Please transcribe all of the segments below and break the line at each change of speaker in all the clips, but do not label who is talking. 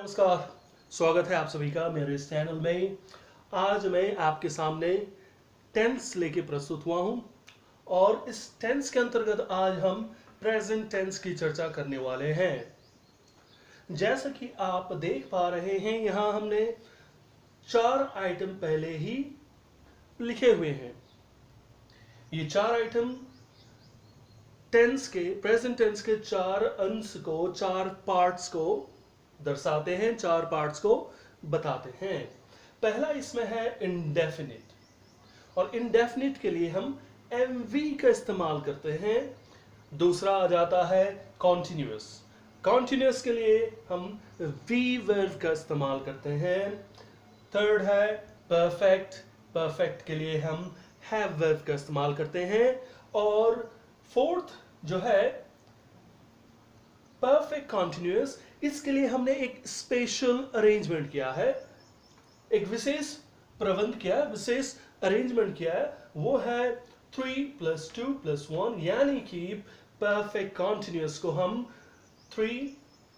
नमस्कार। स्वागत है आप सभी का मेरे इस चैनल में। आज मैं आपके सामने टेंस लेके प्रस्तुत हुआ हूं और इस टेंस के अंतर्गत आज हम प्रेजेंट टेंस की चर्चा करने वाले हैं। जैसा कि आप देख पा रहे हैं, यहां हमने 4 आइटम पहले ही लिखे हुए हैं। ये 4 आइटम प्रेजेंट टेंस के 4 अंश को, 4 पार्ट्स को दर्शाते हैं, 4 पार्ट्स को बताते हैं। पहला इसमें है इंडेफिनिट, और इंडेफिनिट के लिए हम एम वी का इस्तेमाल करते हैं। दूसरा आ जाता है कॉन्टिन्यूअस। कॉन्टिन्यूअस के लिए हम वी वर्ब का इस्तेमाल करते हैं। थर्ड है परफेक्ट। परफेक्ट के लिए हम हैव वर्ब का इस्तेमाल करते हैं। और फोर्थ जो है परफेक्ट कॉन्टिन्यूअस, इसके लिए हमने एक स्पेशल अरेंजमेंट किया है, एक विशेष प्रबंध किया, विशेष अरेंजमेंट किया है। वो है 3 + 2 + 1, यानी कि परफेक्ट कॉन्टिन्यूअस को हम 3,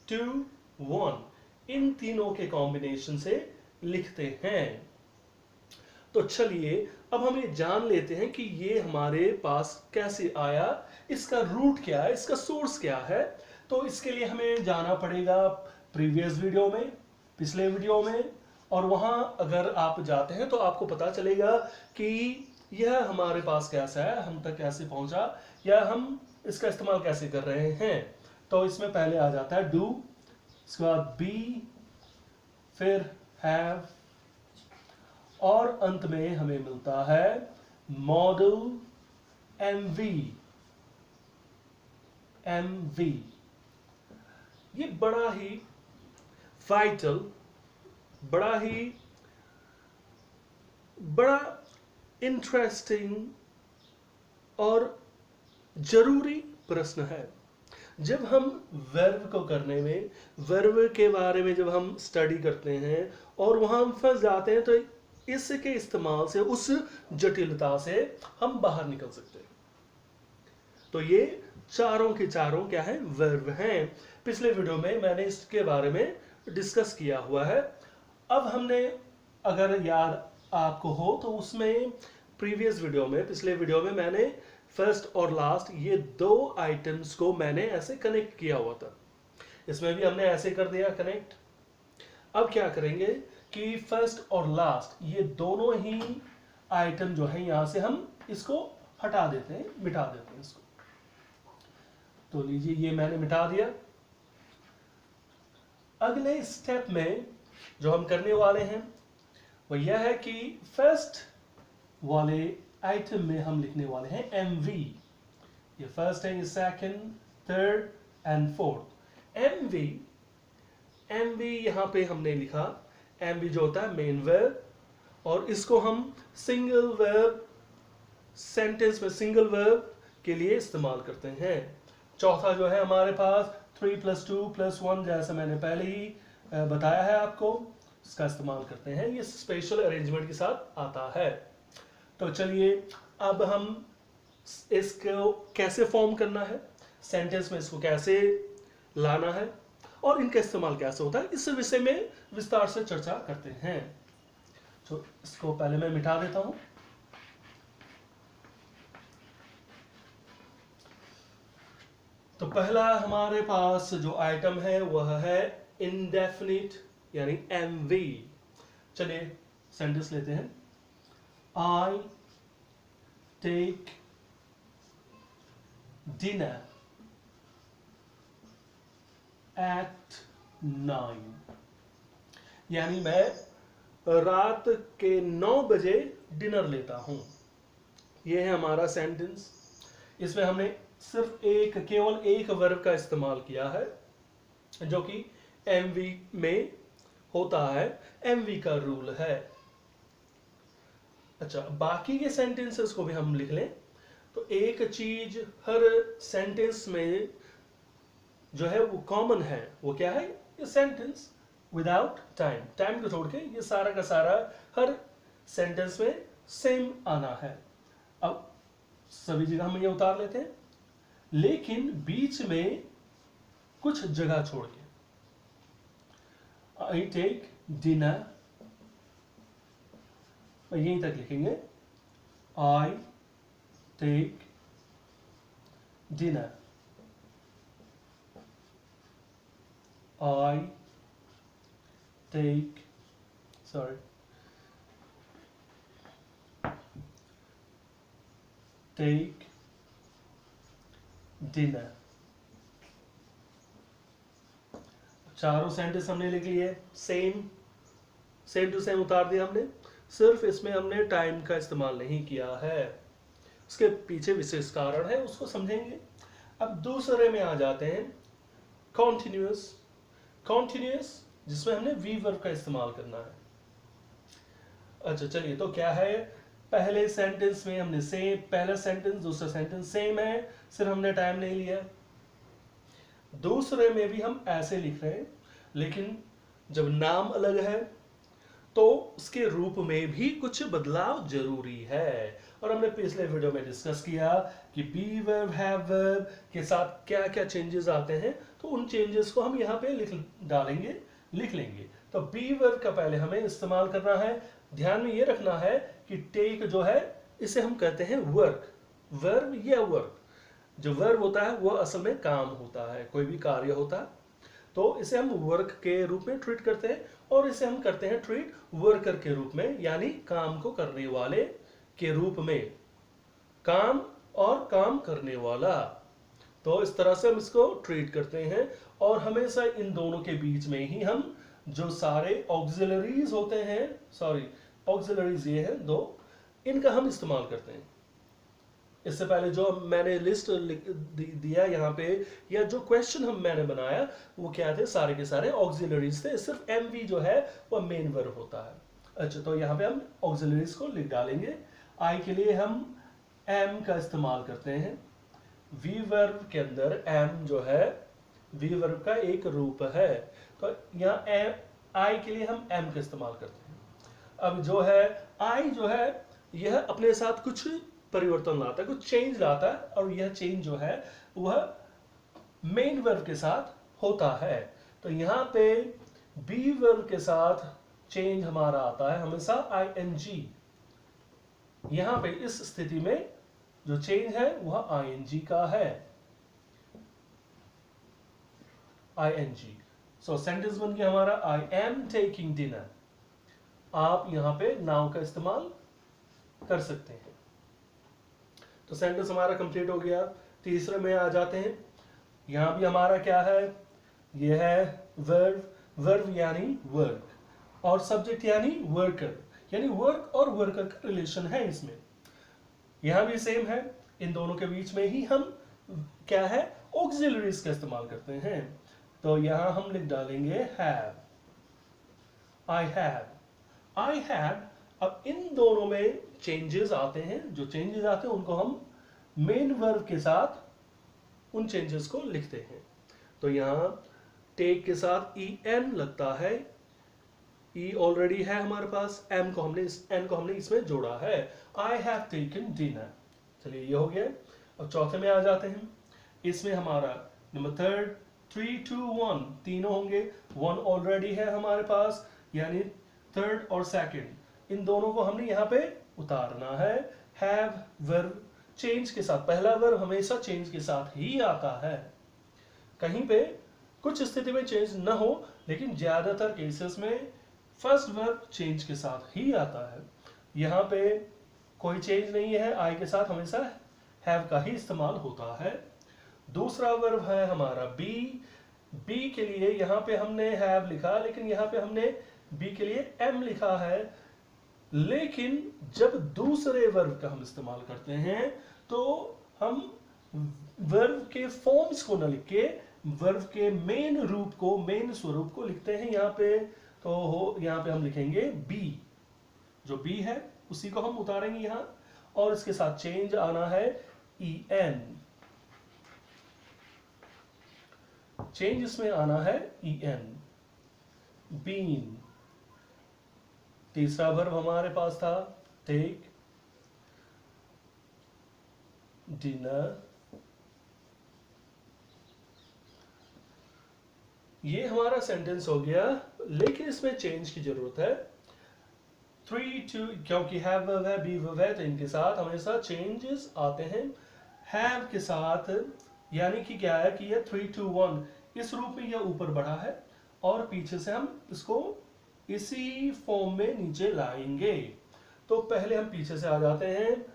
2, 1 इन तीनों के कॉम्बिनेशन से लिखते हैं। तो चलिए अब हम ये जान लेते हैं कि ये हमारे पास कैसे आया, इसका रूट क्या है, इसका सोर्स क्या है। तो इसके लिए हमें जाना पड़ेगा प्रीवियस वीडियो में, पिछले वीडियो में, और वहां अगर आप जाते हैं तो आपको पता चलेगा कि यह हमारे पास कैसा है, हम तक कैसे पहुंचा, या हम इसका इस्तेमाल कैसे कर रहे हैं। तो इसमें पहले आ जाता है डू, इसके बाद बी, फिर हैव, और अंत में हमें मिलता है मॉडल एमवी। ये बड़ा ही वाइटल, बड़ा इंटरेस्टिंग और जरूरी प्रश्न है। जब हम वर्ब को करने में, वर्ब के बारे में जब हम स्टडी करते हैं और वहां हम फंस जाते हैं, तो इसके इस्तेमाल से, उस जटिलता से हम बाहर निकल सकते हैं। तो ये चारों के चारों क्या है, वर्ब हैं। पिछले वीडियो में मैंने इसके बारे में डिस्कस किया हुआ है। अब हमने, अगर याद आपको हो तो उसमें प्रीवियस वीडियो में, पिछले वीडियो में मैंने फर्स्ट और लास्ट ये 2 आइटम्स को मैंने ऐसे कनेक्ट किया हुआ था। इसमें भी हमने ऐसे कर दिया कनेक्ट। अब क्या करेंगे कि फर्स्ट और लास्ट ये दोनों ही आइटम जो है, यहां से हम इसको हटा देते हैं, मिटा देते हैं इसको। तो लीजिए, ये मैंने मिटा दिया। अगले स्टेप में जो हम करने वाले हैं वो यह है कि फर्स्ट वाले आइटम में हम लिखने वाले हैं एम वी। ये फर्स्ट है, ये second, third and fourth. M V यहां पे हमने लिखा, एम वी जो होता है मेन वर्ब, और इसको हम सिंगल वर्ब, सेंटेंस में सिंगल वर्ब के लिए इस्तेमाल करते हैं। चौथा जो है हमारे पास 3 + 2 + 1, जैसा मैंने पहले ही बताया है आपको, इसका इस्तेमाल करते हैं। ये स्पेशल अरेंजमेंट के साथ आता है। तो चलिए अब हम इसको कैसे फॉर्म करना है, सेंटेंस में इसको कैसे लाना है और इनका इस्तेमाल कैसे होता है, इस विषय में विस्तार से चर्चा करते हैं। तो इसको पहले मैं मिटा देता हूं। तो पहला हमारे पास जो आइटम है वह है इंडेफिनिट, यानी एम वी। चलिए सेंटेंस लेते हैं। आई टेक डिनर एट 9, यानी मैं रात के 9 बजे डिनर लेता हूं। यह है हमारा सेंटेंस। इसमें हमने सिर्फ केवल एक वर्ब का इस्तेमाल किया है, जो कि एमवी में होता है, एमवी का रूल है। अच्छा, बाकी के सेंटेंसेस को भी हम लिख लें तो एक चीज हर सेंटेंस में जो है वो कॉमन है। वो क्या है? ये सेंटेंस विदाउट टाइम, टाइम को छोड़ के ये सारा का सारा हर सेंटेंस में सेम आना है। अब सभी जगह हम ये उतार लेते हैं, लेकिन बीच में कुछ जगह छोड़ के आई टेक डिनर, यहीं तक लिखेंगे, I take dinner, I take take dinner. चारों सेंटेंस हमने लिख लिए, सेम टू सेम उतार दिया हमने, सिर्फ इसमें हमने टाइम का इस्तेमाल नहीं किया है। उसके पीछे विशेष कारण है, उसको समझेंगे। अब दूसरे में आ जाते हैं, कॉन्टिन्यूअस जिसमें हमने वी वर्ब का इस्तेमाल करना है। अच्छा चलिए, तो क्या है, पहले सेंटेंस में हमने सेम, पहला सेंटेंस दूसरा सेंटेंस सेम है, सिर्फ हमने टाइम नहीं लिया। दूसरे में भी हम ऐसे लिख रहे हैं, लेकिन जब नाम अलग है तो उसके रूप में भी कुछ बदलाव जरूरी है। और हमने पिछले वीडियो में डिस्कस किया कि बी वर्ब हैव वर्ब के साथ क्या क्या चेंजेस आते हैं, तो उन चेंजेस को हम यहाँ पे लिख लेंगे। तो बी वर्ब का पहले हमें इस्तेमाल करना है। ध्यान में ये रखना है कि टेक जो है इसे हम कहते हैं वर्ब या वर्क। जो वर्ब होता है वो असल में काम होता है, कोई भी कार्य होता है, तो इसे हम वर्क के रूप में ट्रीट करते हैं, और इसे हम करते हैं ट्रीट वर्कर के रूप में, यानी काम को करने वाले के रूप में, काम और काम करने वाला। तो इस तरह से हम इसको ट्रीट करते हैं, और हमेशा इन दोनों के बीच में ही हम जो सारे ऑक्सिलरीज होते हैं, ऑक्सिलरीज ये हैं दो, इनका हम इस्तेमाल करते हैं। इससे पहले जो मैंने लिस्ट दिया यहाँ पे, या जो क्वेश्चन मैंने बनाया, वो क्या थे, सारे के सारे ऑक्सिलरीज थे, सिर्फ एमवी जो है वो मेन वर्ब होता है। अच्छा, तो यहाँ पे हम ऑक्सिलरीज को लिख डालेंगे। आई के लिए हम एम का इस्तेमाल करते हैं। वी वर्ब के अंदर एम जो है वी वर्ब का एक रूप है, तो यहाँ आई के लिए हम एम का इस्तेमाल करते हैं। अब जो है आई जो है यह अपने साथ कुछ परिवर्तन लाता है, कुछ चेंज लाता है, और यह चेंज जो है वह मेन वर्ब के साथ होता है। तो यहाँ पे बी वर्ब के साथ चेंज हमारा आता है हमेशा आईएनजी। यहाँ पे इस स्थिति में जो चेंज है वह आईएनजी का है, आईएनजी। सो सेंटेंस बन गया हमारा, आई एम टेकिंग डिनर। आप यहाँ पे नाउ का इस्तेमाल कर सकते हैं। तो सेंटेंस हमारा कंप्लीट हो गया। तीसरे में आ जाते हैं। यहां भी हमारा क्या है, यह है वर्ब यानी वर्क, और सब्जेक्ट यानी वर्कर, यानी वर्क और वर्कर का रिलेशन है इसमें। यहां भी सेम है, इन दोनों के बीच में ही हम क्या है, ऑक्सिलरीज का इस्तेमाल करते हैं। तो यहां हम लिख डालेंगे हैव, आई हैव। अब इन दोनों में चेंजेस आते हैं, जो चेंजेस आते हैं उनको हम मेन वर्ब के साथ उन चेंजेस को लिखते हैं। तो यहां टेक के साथ ई एन लगता है, ई ऑलरेडी है हमारे पास, एन को हमने इसमें जोड़ा है, आई हैव टेकन डिनर। चलिए ये हो गया। अब चौथे में आ जाते हैं। इसमें हमारा नंबर थर्ड 3, 2, 1 तीनों होंगे। 1 ऑलरेडी है हमारे पास, यानी थर्ड और सेकंड, इन दोनों को हमने यहाँ पे उतारना है। हैव वर्ब चेंज के साथ, पहला वर्ब हमेशा चेंज के साथ ही आता है। कहीं पे कुछ स्थिति में चेंज न हो, लेकिन ज्यादातर केसेस में फर्स्ट वर्ब चेंज के साथ ही आता है। यहाँ पे कोई चेंज नहीं है, आई के साथ हमेशा हैव का ही इस्तेमाल होता है। दूसरा वर्ब है हमारा बी के लिए यहाँ पे हमने हैव लिखा, लेकिन यहाँ पे हमने बी के लिए एम लिखा है। लेकिन जब दूसरे वर्ब का हम इस्तेमाल करते हैं तो हम वर्ब के फॉर्म्स को न लिख के वर्ब के मेन रूप को, मेन स्वरूप को लिखते हैं यहाँ पे। तो यहाँ पे हम लिखेंगे बी, जो बी है उसी को हम उतारेंगे यहाँ, और इसके साथ चेंज आना है ई एन, चेंज इसमें आना है ई एन, बीन। तीसरा वर्ब हमारे पास था टेक डिनर। ये हमारा सेंटेंस हो गया लेकिन इसमें चेंज की जरूरत है। 3 2, क्योंकि हैव वर्ब है, बी वर्ब है, तो इनके साथ हमेशा चेंजेस आते हैं। हैव के साथ यानी कि क्या है कि ये 3 2 1 इस रूप में यह ऊपर बढ़ा है और पीछे से हम इसको इसी फॉर्म में नीचे लाएंगे। तो पहले हम पीछे से आ जाते हैं।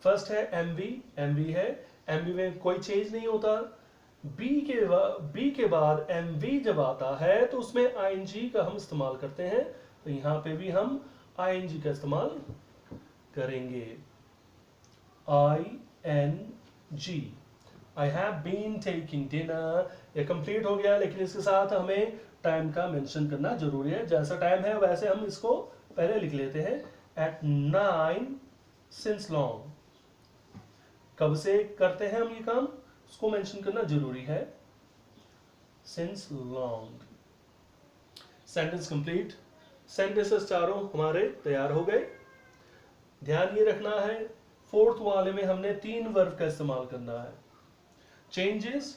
फर्स्ट है एमवी, एमवी है, एमवी में कोई चेंज नहीं होता। बी के बाद एमवी जब आता है तो उसमें आईएनजी का हम इस्तेमाल करते हैं, तो यहां पे भी हम आईएनजी का इस्तेमाल करेंगे। ING, I have been taking dinner, ये कंप्लीट हो गया, लेकिन इसके साथ हमें टाइम का मेंशन करना जरूरी है। जैसा टाइम है वैसे हम इसको पहले लिख लेते हैं। एट 9 सिंस लॉन्ग, कब से करते हैं हम ये काम, उसको मेंशन करना जरूरी है। Since long. Sentence complete. Sentences चारों हमारे तैयार हो गए। ध्यान ये रखना है, फोर्थ वाले में हमने 3 वर्ब का इस्तेमाल करना है। चेंजेस,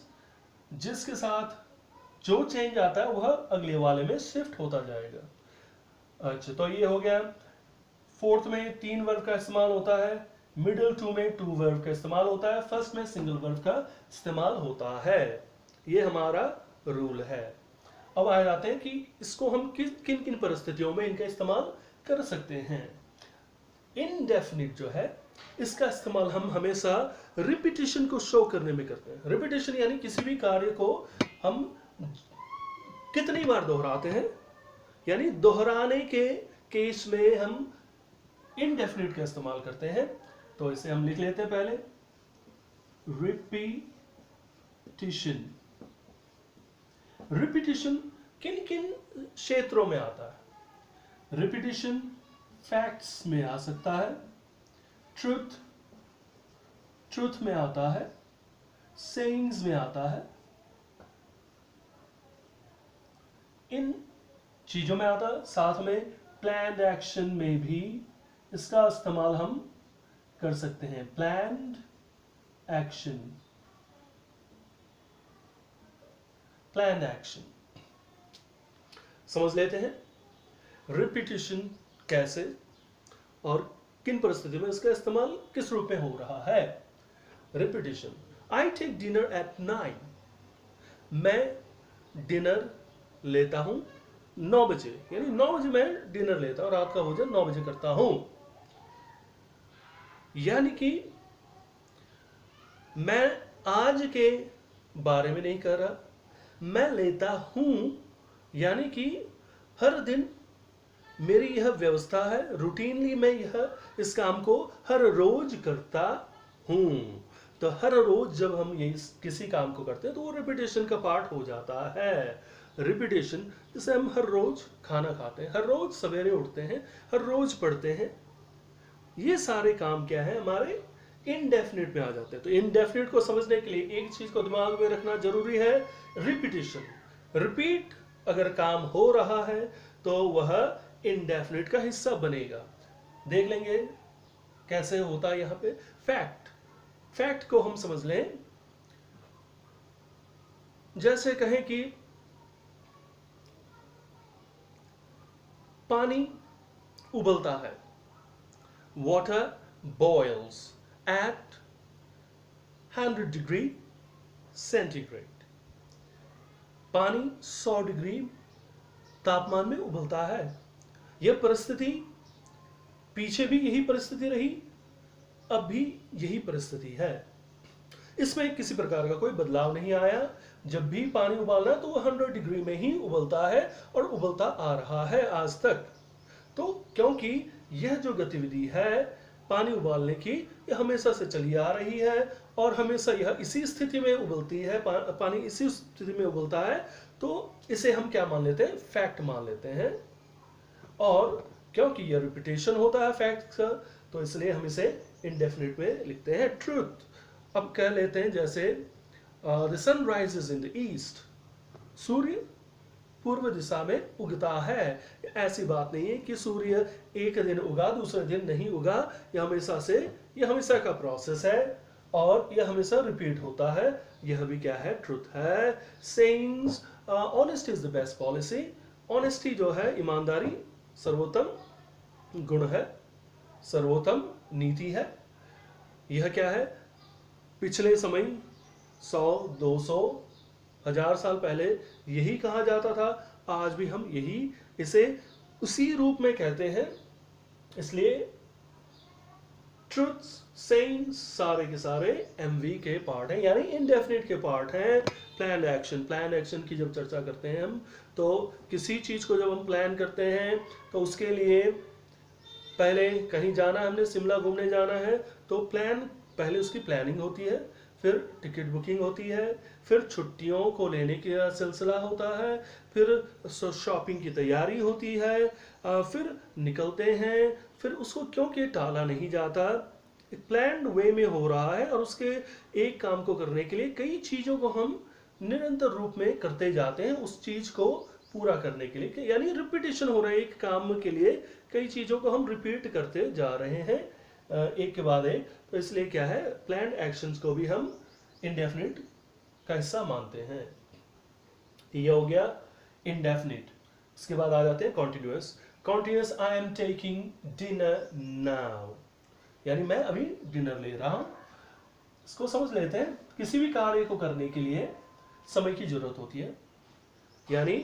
जिसके साथ जो चेंज आता है वह अगले वाले में शिफ्ट होता जाएगा। अच्छा, तो ये हो गया। फोर्थ में 3 वर्ब का इस्तेमाल होता है, मिडिल 2 में 2 वर्ब का इस्तेमाल होता है, फर्स्ट में सिंगल वर्ब का इस्तेमाल होता है। ये हमारा रूल है। अब आ जाते हैं कि इसको हम किन किन परिस्थितियों में इनका इस्तेमाल कर सकते हैं। इनडेफिनिट जो है इसका इस्तेमाल हम हमेशा रिपीटिशन को शो करने में करते हैं। रिपीटिशन यानी किसी भी कार्य को हम कितनी बार दोहराते हैं, यानी दोहराने के केस में हम इनडेफिनिट का इस्तेमाल करते हैं। तो इसे हम लिख लेते हैं पहले, रिपीटिशन। रिपीटिशन किन किन क्षेत्रों में आता है? रिपीटिशन फैक्ट्स में आ सकता है, ट्रूथ में आता है, सेइंग्स में आता है, इन चीजों में आता है। साथ में प्लान्ड एक्शन में भी इसका इस्तेमाल हम कर सकते हैं। प्लान्ड एक्शन, प्लान्ड एक्शन समझ लेते हैं। रिपीटिशन कैसे और किन परिस्थितियों में इसका इस्तेमाल किस रूप में हो रहा है। Repetition, I take dinner at 9, मैं डिनर लेता हूं 9 बजे, यानी 9 बजे मैं डिनर लेता हूं, रात का भोजन 9 बजे करता हूं। यानी कि मैं आज के बारे में नहीं कर रहा, मैं लेता हूं, यानी कि हर दिन मेरी यह व्यवस्था है, रूटीनली मैं इस काम को हर रोज करता हूं। तो हर रोज जब हम ये किसी काम को करते हैं तो वो रिपीटेशन का पार्ट हो जाता है। रिपीटेशन, जैसे हम हर रोज खाना खाते हैं, हर रोज सवेरे उठते हैं, हर रोज पढ़ते हैं, ये सारे काम क्या है हमारे इनडेफिनिट में आ जाते हैं। तो इनडेफिनिट को समझने के लिए एक चीज को दिमाग में रखना जरूरी है, रिपीटिशन। रिपीट अगर काम हो रहा है तो वह इनडेफिनिट का हिस्सा बनेगा। देख लेंगे कैसे होता है यहां पे। फैक्ट, फैक्ट को हम समझ लें, जैसे कहें कि पानी उबलता है, water boils at 100 degree centigrade, पानी 100 डिग्री तापमान में उबलता है। यह परिस्थिति पीछे भी यही परिस्थिति रही, अब भी यही परिस्थिति है, इसमें किसी प्रकार का कोई बदलाव नहीं आया। जब भी पानी उबालना है तो वह 100 डिग्री में ही उबलता है और उबलता आ रहा है आज तक। तो क्योंकि यह जो गतिविधि है पानी उबालने की, यह हमेशा से चली आ रही है और हमेशा यह इसी स्थिति में उबलती है, पानी इसी स्थिति में उबलता है, तो इसे हम क्या मान लेते हैं, फैक्ट मान लेते हैं। और क्योंकि यह रिपीटेशन होता है फैक्ट का, तो इसलिए हम इसे इंडेफिनिट में लिखते हैं, ट्रूथ। अब कह लेते हैं जैसे the sun rises in the east, सूर्य पूर्व दिशा में उगता है। ऐसी बात नहीं है कि सूर्य एक दिन उगा दूसरे दिन नहीं उगा, यह हमेशा का प्रोसेस है और यह हमेशा रिपीट होता है। यह भी क्या है, ट्रुथ है। Sayings, honest is the best policy, honesty जो है, ईमानदारी सर्वोत्तम गुण है, सर्वोत्तम नीति है। यह क्या है? पिछले समय 100, 200, 1000 साल पहले यही कहा जाता था, आज भी हम यही इसे उसी रूप में कहते हैं। इसलिए ट्रुथ्स, सेइंग्स सारे के सारे एमवी के पार्ट हैं, यानी इनडेफिनिट के पार्ट हैं। प्लान एक्शन की जब चर्चा करते हैं हम, तो किसी चीज को जब हम प्लान करते हैं तो उसके लिए पहले कहीं जाना है, हमने शिमला घूमने जाना है, तो पहले उसकी प्लानिंग होती है, फिर टिकट बुकिंग होती है, फिर छुट्टियों को लेने का सिलसिला होता है, फिर शॉपिंग की तैयारी होती है, फिर निकलते हैं, फिर उसको क्योंकि टाला नहीं जाता, एक प्लान्ड वे में हो रहा है, और उसके एक काम को करने के लिए कई चीज़ों को हम निरंतर रूप में करते जाते हैं उस चीज़ को पूरा करने के लिए, यानी रिपीटेशन हो रहा है एक काम के लिए, कई चीज़ों को हम रिपीट करते जा रहे हैं एक के बाद एक। तो इसलिए क्या है, प्लान्ड एक्शंस को भी हम इंडेफिनिट का हिस्सा मानते हैं। ये हो गया इंडेफिनिट। इसके बाद आ जाते हैं continuous. I am taking dinner now, यानी मैं अभी डिनर ले रहा हूं। इसको समझ लेते हैं। किसी भी कार्य को करने के लिए समय की जरूरत होती है, यानी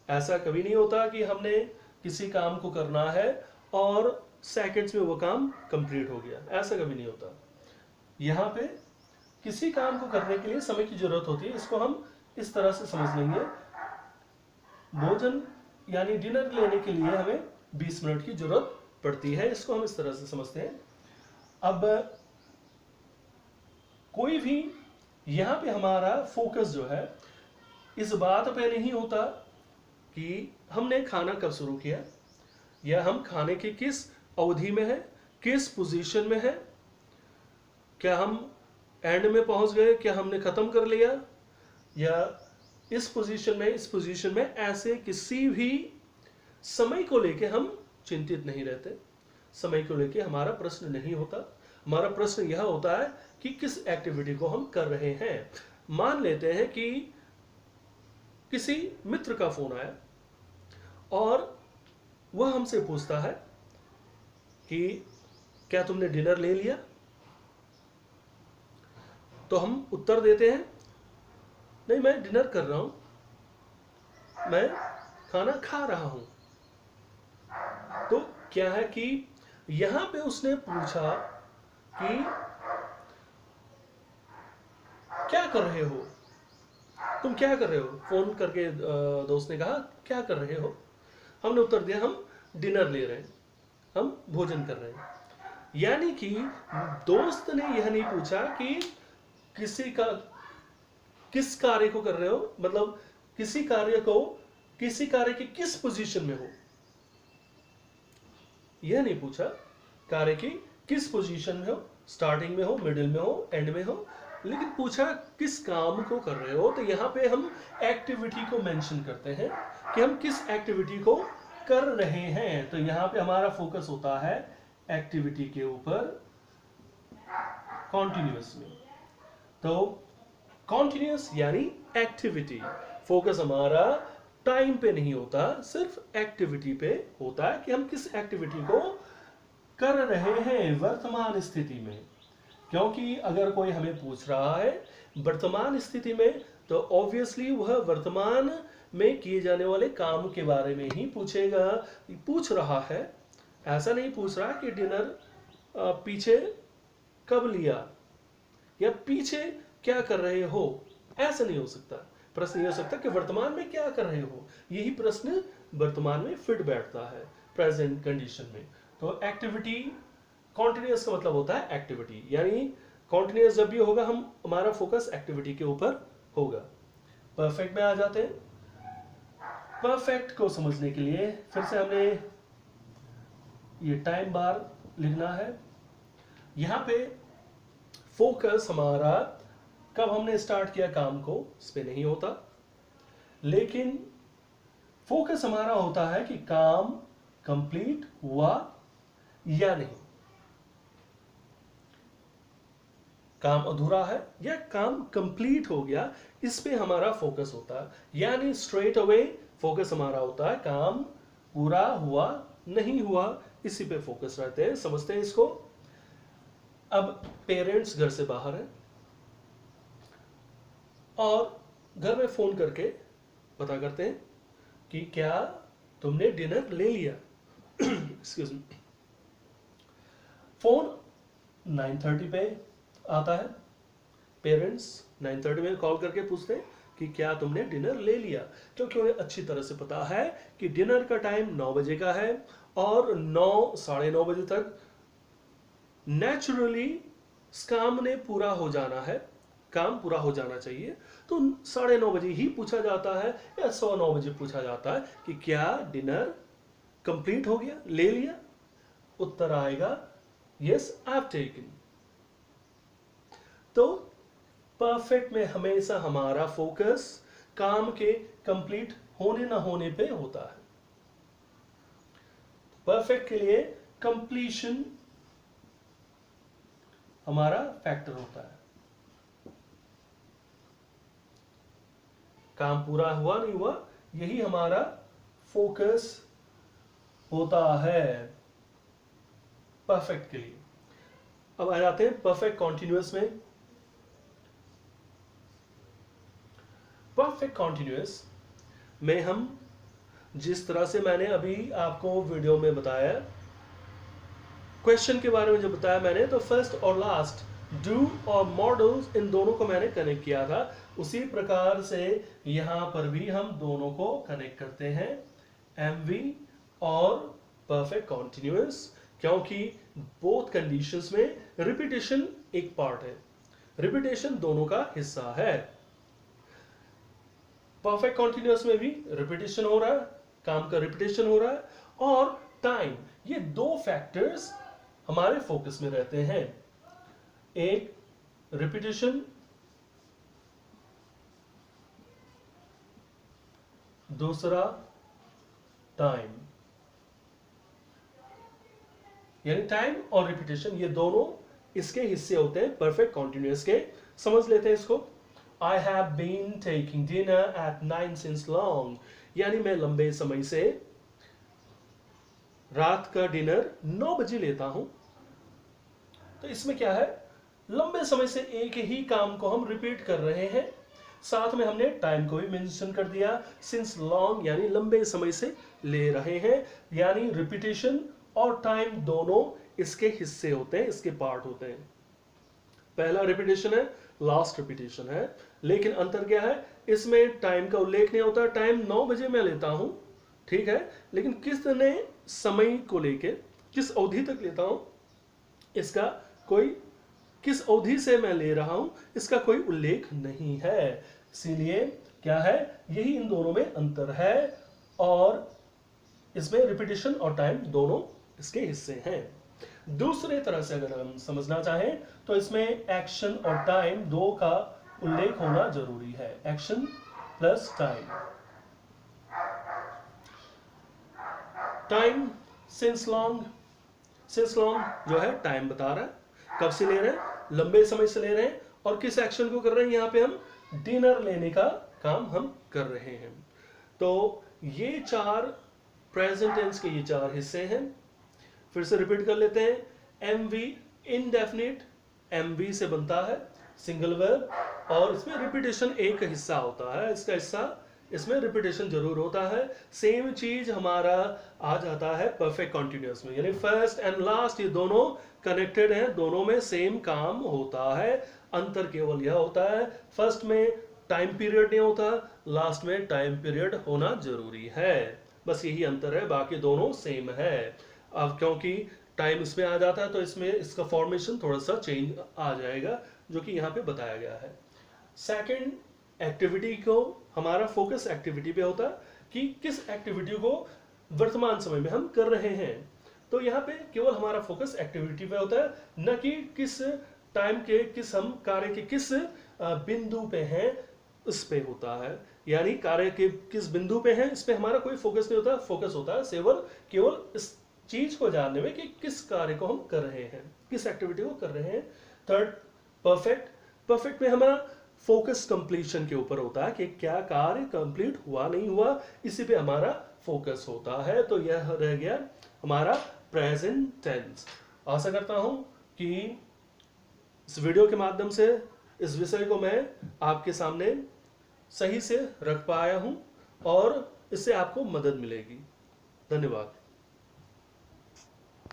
ऐसा कभी नहीं होता कि हमने किसी काम को करना है और सेकंड्स में वो काम कंप्लीट हो गया, ऐसा कभी नहीं होता। यहाँ पे किसी काम को करने के लिए समय की जरूरत होती है। इसको हम इस तरह से समझ लेंगे, भोजन यानी डिनर लेने के लिए हमें 20 मिनट की जरूरत पड़ती है, इसको हम इस तरह से समझते हैं। अब कोई भी यहाँ पे हमारा फोकस जो है इस बात पे नहीं होता कि हमने खाना कब शुरू किया, या हम खाने की किस अवधि में है, किस पोजीशन में है, क्या हम एंड में पहुंच गए, क्या हमने खत्म कर लिया, या इस पोजीशन में, ऐसे किसी भी समय को लेके हम चिंतित नहीं रहते। समय को लेके हमारा प्रश्न नहीं होता। हमारा प्रश्न यह होता है कि किस एक्टिविटी को हम कर रहे हैं। मान लेते हैं कि किसी मित्र का फोन आया और वह हमसे पूछता है कि क्या तुमने डिनर ले लिया, तो हम उत्तर देते हैं नहीं, मैं डिनर कर रहा हूं, मैं खाना खा रहा हूं। तो क्या है कि यहां पे उसने पूछा कि क्या कर रहे हो, तुम क्या कर रहे हो, फोन करके दोस्त ने कहा क्या कर रहे हो, हमने उत्तर दिया हम डिनर ले रहे हैं, हम भोजन कर रहे हैं। यानी कि दोस्त ने यह नहीं पूछा कि किस कार्य को कर रहे हो, मतलब किसी कार्य की किस पोजीशन में हो, यह नहीं पूछा कार्य की किस पोजीशन में हो, स्टार्टिंग में हो, मिडिल में हो, एंड में हो, लेकिन पूछा किस काम को कर रहे हो। तो यहाँ पे हम एक्टिविटी को मेंशन करते हैं कि हम किस एक्टिविटी को कर रहे हैं। तो यहाँ पे हमारा फोकस होता है एक्टिविटी के ऊपर कॉन्टिन्यूअस में। तो कॉन्टिन्यूअस यानी एक्टिविटी, फोकस हमारा टाइम पे नहीं होता, सिर्फ एक्टिविटी पे होता है कि हम किस एक्टिविटी को कर रहे हैं वर्तमान स्थिति में। क्योंकि अगर कोई हमें पूछ रहा है वर्तमान स्थिति में, तो ऑब्वियसली वह वर्तमान में किए जाने वाले काम के बारे में ही पूछ रहा है। ऐसा नहीं पूछ रहा कि डिनर पीछे कब लिया या पीछे क्या कर रहे हो, ऐसा नहीं हो सकता। प्रश्न ये हो सकता है कि वर्तमान में क्या कर रहे हो, यही प्रश्न वर्तमान में फिट बैठता है प्रेजेंट कंडीशन में। तो एक्टिविटी, कॉन्टिन्यूअस का मतलब होता है एक्टिविटी, यानी कॉन्टिन्यूअस जब भी होगा हमारा फोकस एक्टिविटी के ऊपर होगा। परफेक्ट में आ जाते हैं। परफेक्ट को समझने के लिए फिर से हमें ये टाइम बार लिखना है। यहां पे फोकस हमारा कब हमने स्टार्ट किया काम को, इस पे नहीं होता, लेकिन फोकस हमारा होता है कि काम कंप्लीट हुआ या नहीं, काम अधूरा है या काम कंप्लीट हो गया, इस पे हमारा फोकस होता है। यानी स्ट्रेट अवे फोकस हमारा होता है काम पूरा हुआ नहीं हुआ, इसी पे फोकस रहते हैं। समझते हैं इसको। अब पेरेंट्स घर से बाहर हैं और घर में फोन करके पता करते हैं कि क्या तुमने डिनर ले लिया। Excuse me. फोन 9:30 पे आता है। पेरेंट्स 9:30 में कॉल करके पूछते हैं कि क्या तुमने डिनर ले लिया, क्योंकि उन्हें अच्छी तरह से पता है कि डिनर का टाइम 9 बजे का है और 9 साढ़े 9 बजे तक नेचुरली काम ने पूरा हो जाना है, काम पूरा हो जाना चाहिए। तो 9:30 बजे ही पूछा जाता है या 9:15 बजे पूछा जाता है कि क्या डिनर कंप्लीट हो गया, ले लिया। उत्तर आएगा यस आई हैव टेकन। तो परफेक्ट में हमेशा हमारा फोकस काम के कंप्लीट होने ना होने पे होता है। परफेक्ट के लिए कंप्लीशन हमारा फैक्टर होता है। काम पूरा हुआ नहीं हुआ, यही हमारा फोकस होता है परफेक्ट के लिए। अब आ जाते हैं परफेक्ट कॉन्टिन्यूअस में। परफेक्ट कॉन्टिन्यूअस में हम जिस तरह से मैंने अभी आपको वीडियो में बताया, क्वेश्चन के बारे में जो बताया मैंने, तो फर्स्ट और लास्ट डू और मॉडल्स इन दोनों को मैंने कनेक्ट किया था, उसी प्रकार से यहां पर भी हम दोनों को कनेक्ट करते हैं, एमवी और परफेक्ट कॉन्टिन्यूअस, क्योंकि बोथ कंडीशंस में रिपीटेशन एक पार्ट है, रिपीटेशन दोनों का हिस्सा है। परफेक्ट कॉन्टिन्यूअस में भी रिपीटेशन हो रहा है, काम का रिपीटेशन हो रहा है, और टाइम, ये दो फैक्टर्स हमारे फोकस में रहते हैं। एक रिपीटेशन, दूसरा टाइम। यानी टाइम और रिपीटेशन ये दोनों इसके हिस्से होते हैं परफेक्ट कॉन्टिन्यूअस के। समझ लेते हैं इसको। I have been taking dinner at 9 since long, यानी मैं लंबे समय से रात का डिनर 9 बजे लेता हूं। तो इसमें क्या है, लंबे समय से एक ही काम को हम रिपीट कर रहे हैं, साथ में हमने टाइम को भी मेंशन कर दिया, सिंस लॉन्ग यानी लंबे समय से ले रहे हैं, यानी रिपीटेशन और टाइम दोनों इसके हिस्से होते हैं, इसके पार्ट होते हैं। पहला रिपीटेशन है, लास्ट रिपीटेशन है, लेकिन अंतर क्या है, इसमें टाइम का उल्लेख नहीं होता। टाइम 9 बजे मैं लेता हूं, ठीक है, लेकिन कितने समय को लेके, किस अवधि तक लेता हूं, इसका कोई, किस अवधि से मैं ले रहा हूं, इसका कोई उल्लेख नहीं है। इसीलिए क्या है, यही इन दोनों में अंतर है, और इसमें रिपीटेशन और टाइम दोनों इसके हिस्से हैं। दूसरे तरह से अगर हम समझना चाहें तो इसमें एक्शन और टाइम दो का उल्लेख होना जरूरी है, action plus time. Time since long, since long जो है टाइम बता रहा है, कब से ले रहे हैं, लंबे समय से ले रहे हैं, और किस एक्शन को कर रहे हैं, यहां पे हम डिनर लेने का काम हम कर रहे हैं। तो ये चार प्रेजेंट टेंस के ये चार हिस्से हैं। फिर से रिपीट कर लेते हैं। एमवी इनडेफिनिट, एमवी से बनता है, सिंगल वर्ब, और इसमें रिपीटेशन एक हिस्सा होता है, इसका हिस्सा, इसमें रिपीटेशन जरूर होता है। सेम चीज हमारा आ जाता है परफेक्ट कॉन्टिन्यूअस में, यानी फर्स्ट एंड लास्ट ये दोनों कनेक्टेड हैं, दोनों में सेम काम होता है। अंतर केवल यह होता है, फर्स्ट में टाइम पीरियड नहीं होता, लास्ट में टाइम पीरियड होना जरूरी है, बस यही अंतर है, बाकी दोनों सेम है। अब क्योंकि टाइम इसमें आ जाता है तो इसमें इसका फॉर्मेशन थोड़ा सा चेंज आ जाएगा, जो कि यहाँ पे बताया गया है। सेकंड एक्टिविटी को, हमारा फोकस एक्टिविटी पे होता है कि किस एक्टिविटी को वर्तमान समय में हम कर रहे हैं। तो यहाँ पे केवल हमारा फोकस एक्टिविटी पे होता है, न कि किस टाइम के, किस हम कार्य के किस बिंदु पे हैं उस पे होता है। यानी कार्य के किस बिंदु पे हैं इस पे हमारा कोई फोकस नहीं होता, फोकस होता है केवल इस चीज को जानने में कि किस कार्य को हम कर रहे हैं, किस एक्टिविटी को कर रहे हैं। थर्ड परफेक्ट, परफेक्ट में हमारा फोकस कंप्लीशन के ऊपर होता है कि क्या कार्य कंप्लीट हुआ नहीं हुआ, इसी पे हमारा फोकस होता है। तो यह रह गया हमारा प्रेजेंट टेंस। आशा करता हूं कि इस वीडियो के माध्यम से इस विषय को मैं आपके सामने सही से रख पाया हूं और इससे आपको मदद मिलेगी। धन्यवाद।